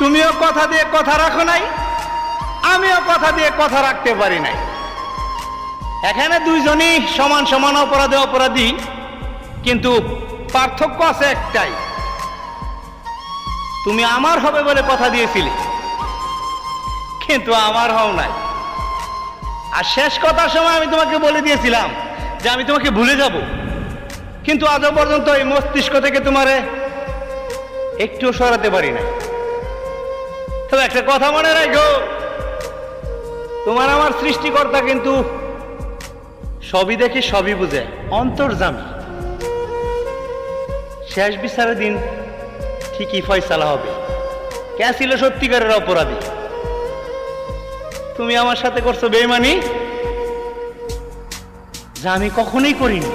তুমিও কথা দিয়ে কথা রাখো নাই, আমিও কথা দিয়ে কথা রাখতে পারি নাই। এখানে দুইজনই সমান সমান অপরাধে অপরাধী, কিন্তু পার্থক্য আছে একটাই, তুমি আমার হবে বলে কথা দিয়েছিলে, কিন্তু আমার হও নাই। আর শেষ কথার সময় আমি তোমাকে বলে দিয়েছিলাম যে আমি তোমাকে ভুলে যাব, কিন্তু আজও পর্যন্ত এই মস্তিষ্ক থেকে তোমারে একটুও সরাতে পারি না। তবে একটা কথা মনে রাখো, তোমার আমার সৃষ্টিকর্তা কিন্তু সবই দেখে সবই বুঝে, অন্তর্যামী। শেষ বিচারের দিন ঠিকই ফয়সালা হবে কে ছিল সত্যিকারের অপরাধী। তুমি আমার সাথে করছো বেঈমানি, যা আমি কখনোই করিনি।